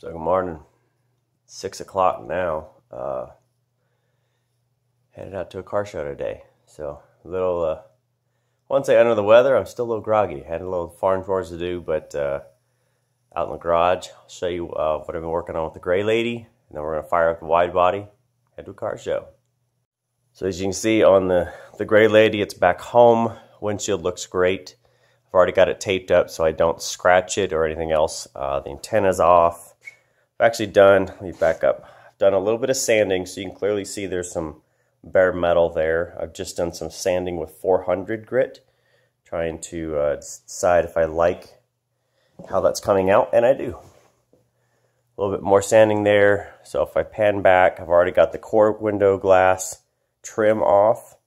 So good morning, 6 o'clock now. Headed out to a car show today. So a little, I wouldn't say under the weather, I'm still a little groggy. Had a little farm chores to do, but out in the garage, I'll show you what I've been working on with the Gray Lady, and then we're gonna fire up the wide body, head to a car show. So as you can see on the Gray Lady, it's back home. Windshield looks great. I've already got it taped up so I don't scratch it or anything else. The antenna's off. I've actually done, let me back up. I've done a little bit of sanding so you can clearly see there's some bare metal there. I've just done some sanding with 400 grit, trying to decide if I like how that's coming out, and I do. A little bit more sanding there. So if I pan back, I've already got the core window glass trim off.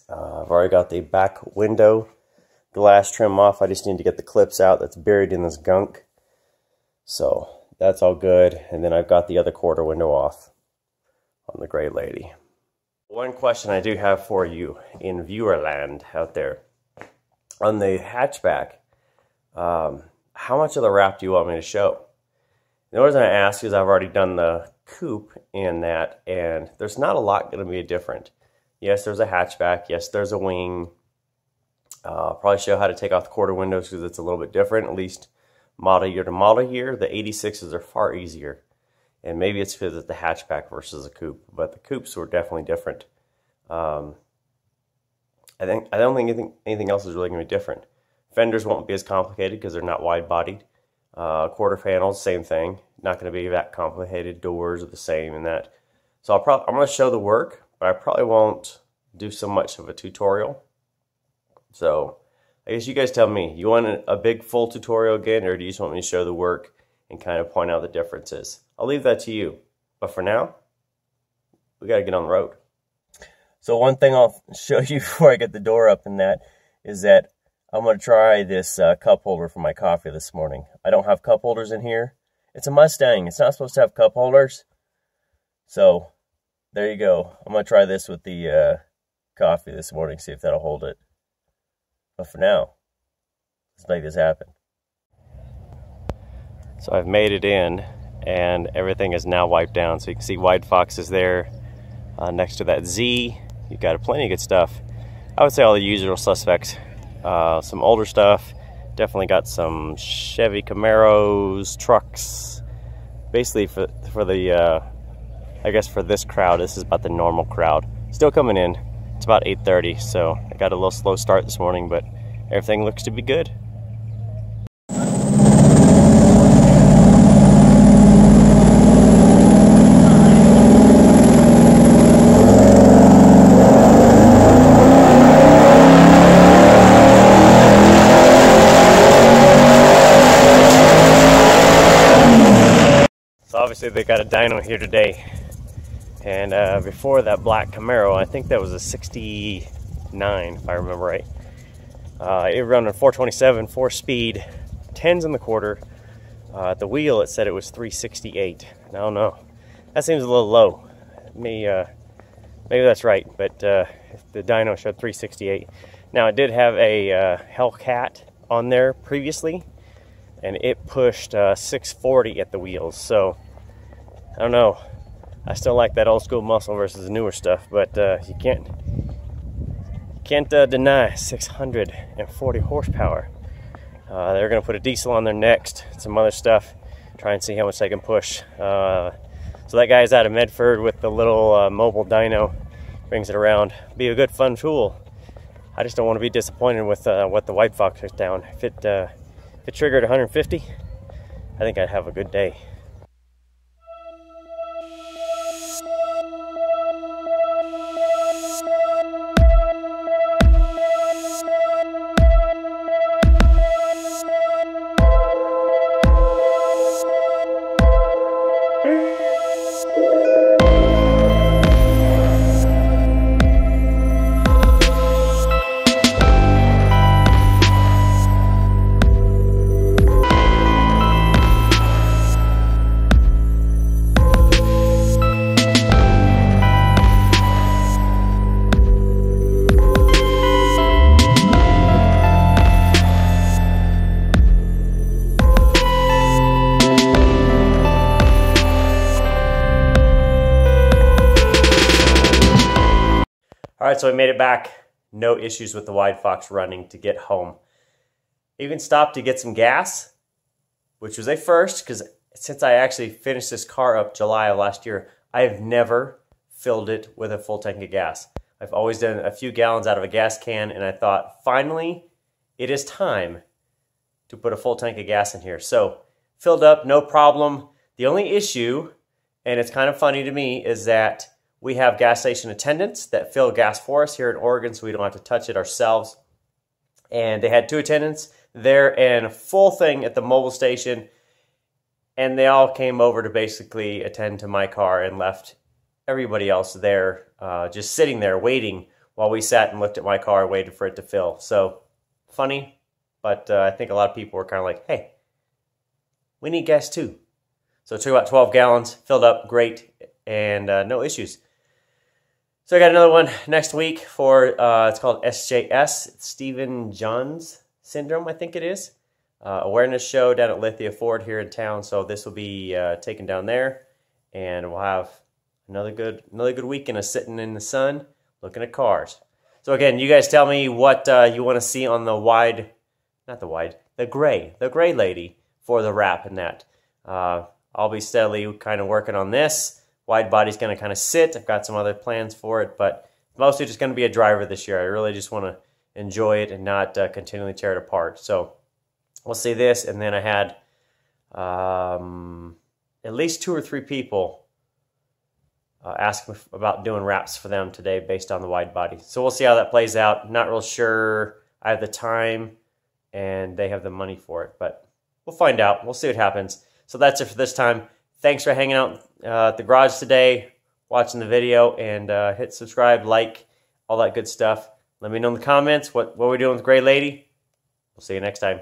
I've already got the back window glass trim off. I just need to get the clips out that's buried in this gunk. So that's all good. And then I've got the other quarter window off on the Gray Lady. One question I do have for you in viewer land out there. On the hatchback, how much of the wrap do you want me to show? The reason I ask is I've already done the coupe in that, and there's not a lot going to be different. Yes, there's a hatchback. Yes, there's a wing. I'll probably show how to take off the quarter windows because it's a little bit different, at least model year to model year. The 86s are far easier, and maybe it's because it's the hatchback versus the coupe, but the coupes were definitely different. I don't think anything else is really going to be different. Fenders won't be as complicated because they're not wide-bodied. Quarter panels, same thing. Not going to be that complicated. Doors are the same and that. So I'm going to show the work, but I probably won't do so much of a tutorial. So I guess you guys tell me. You want a big full tutorial again, or do you just want me to show the work and kind of point out the differences? I'll leave that to you. But for now, we got to get on the road. So one thing I'll show you before I get the door up in that is that I'm going to try this cup holder for my coffee this morning. I don't have cup holders in here. It's a Mustang. It's not supposed to have cup holders. So there you go. I'm going to try this with the coffee this morning, see if that'll hold it. But for now, let's make this happen. So I've made it in, and everything is now wiped down. So you can see WideFox is there next to that Z. You've got plenty of good stuff. I would say all the usual suspects. Some older stuff. Definitely got some Chevy Camaros, trucks. Basically for the, I guess for this crowd, this is about the normal crowd. Still coming in. It's about 8:30, so I got a little slow start this morning, but everything looks to be good. So obviously they got a dyno here today. And before that black Camaro, I think that was a 69, if I remember right. It ran on 427, 4-speed, 10s in the quarter. At the wheel, it said it was 368. I don't know. That seems a little low. Maybe that's right, but the dyno showed 368. Now, it did have a Hellcat on there previously, and it pushed 640 at the wheels. So, I don't know. I still like that old school muscle versus the newer stuff, but you can't deny 640 horsepower. They're going to put a diesel on there next, some other stuff, try and see how much they can push. So that guy's out of Medford with the little mobile dyno, brings it around. Be a good fun tool. I just don't want to be disappointed with what the WideFox is down. If it triggered 150, I think I'd have a good day. right, so we made it back. No issues with the WideFox running to get home. Even stopped to get some gas, which was a first, because since I actually finished this car up July of last year, I have never filled it with a full tank of gas. I've always done a few gallons out of a gas can, and I thought, finally, it is time to put a full tank of gas in here. So, filled up, no problem. The only issue, and it's kind of funny to me, is that we have gas station attendants that fill gas for us here in Oregon, so we don't have to touch it ourselves. And they had 2 attendants there and a full thing at the mobile station, and they all came over to basically attend to my car and left everybody else there, just sitting there waiting while we sat and looked at my car and waited for it to fill. So, funny, but I think a lot of people were kind of like, hey, we need gas too. So it took about 12 gallons, filled up, great, and no issues. So I got another one next week for, it's called SJS, Stephen Johns Syndrome, I think it is. Awareness show down at Lithia Ford here in town. So this will be taken down there, and we'll have another good weekend of sitting in the sun looking at cars. So again, you guys tell me what you want to see on the the gray lady for the wrap and that. I'll be steadily kind of working on this. Wide body's going to kind of sit. I've got some other plans for it, but mostly just going to be a driver this year. I really just want to enjoy it and not continually tear it apart. So we'll see this, and then I had at least 2 or 3 people ask me about doing wraps for them today based on the wide body. So we'll see how that plays out. Not real sure. I have the time, and they have the money for it, but we'll find out. We'll see what happens. So that's it for this time. Thanks for hanging out at the garage today, watching the video, and hit subscribe, like, all that good stuff. Let me know in the comments what we're doing with Gray Lady. We'll see you next time.